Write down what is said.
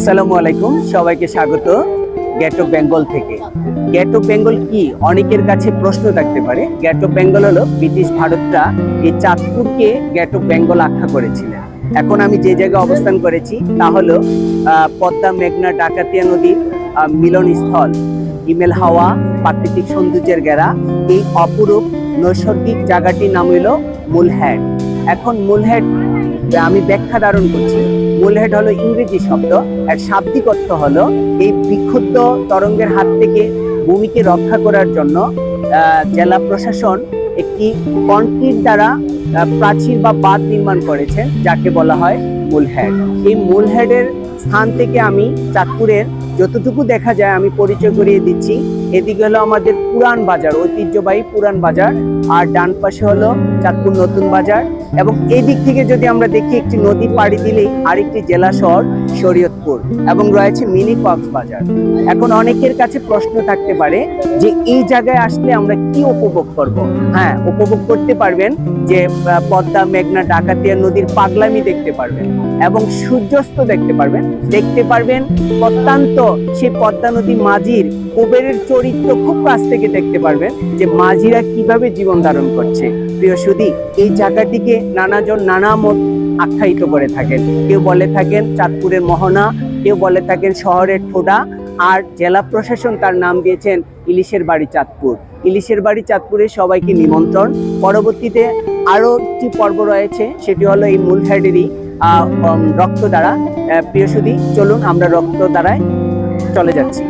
আসসালামু আলাইকুম, সবাইকে স্বাগত গেট অফ বেঙ্গল থেকে। গেট অফ বেঙ্গল কি অনেকের কাছে প্রশ্ন থাকতে পারে। গেট অফ বেঙ্গল হলো ব্রিটিশ ভারতরা এই চাঁদপুরকে গেট অফ বেঙ্গল আখ্যা করেছিলেন। এখন আমি যে জায়গায় অবস্থান করেছি তা হলো পদ্মা মেঘনা ডাকাতিয়া নদীর মিলনস্থল। হিমেল হাওয়া, প্রাকৃতিক সৌন্দর্যের ঘেরা এই অপরূপ নৈসর্গিক জায়গাটির নাম হলো মূলহেড। এখন মূলহেড আমি ব্যাখ্যা ধারণ করছি। মূলহেড হলো ইংরেজি শব্দ, এর শাব্দিক অর্থ হলো এই বিক্ষুব্ধ তরঙ্গের হাত থেকে ভূমিকে রক্ষা করার জন্য জেলা প্রশাসন একটি কংক্রিট দ্বারা প্রাচীর বা বাঁধ নির্মাণ করেছেন, যাকে বলা হয় মূলহেড। এই মূলহেডের স্থান থেকে আমি চাঁদপুরের যতটুকু দেখা যায় আমি পরিচয় করিয়ে দিচ্ছি। এদিকে হলো আমাদের পুরান বাজার, ঐতিহ্যবাহী পুরান বাজার, আর ডান পাশে হলো চাঁদপুর নতুন বাজার। এবং এই দিক থেকে যদি আমরা দেখি, একটি নদী পাড়ি দিলেই আরেকটি জেলা শহর শরীয়তপুর, এবং রয়েছে মিনি কক্সবাজার। এখন অনেকের কাছে প্রশ্ন থাকতে পারে যে এই জায়গায় আসলে আমরা কি উপভোগ করব। হ্যাঁ, উপভোগ করতে পারবেন যে পদ্মা মেঘনা ডাকাতিয়া নদীর পাগলামি দেখতে পারবেন এবং সূর্যাস্ত দেখতে পারবেন। অত্যন্ত সেই পদ্মা নদী মাঝির কুবেরের চরিত্র খুব কাছ থেকে দেখতে পারবেন যে মাঝিরা কিভাবে জীবন ধারণ করছে। প্রিয় সুধী, এই জায়গাটিকে নানাজন নানা মত আখ্যায়িত করে থাকেন। কেউ বলে থাকেন চাঁদপুরের মোহনা, কেউ বলে থাকেন শহরের ঠোঁটা, আর জেলা প্রশাসন তার নাম দিয়েছেন ইলিশের বাড়ি চাঁদপুর। ইলিশের বাড়ি চাঁদপুরে সবাইকে নিমন্ত্রণ। পরবর্তীতে আরো একটি পর্ব রয়েছে, সেটি হলো এই মূলহেডেরই রক্ত দ্বারা। প্রিয় সুধী, চলুন আমরা রক্ত দ্বারায় চলে যাচ্ছি।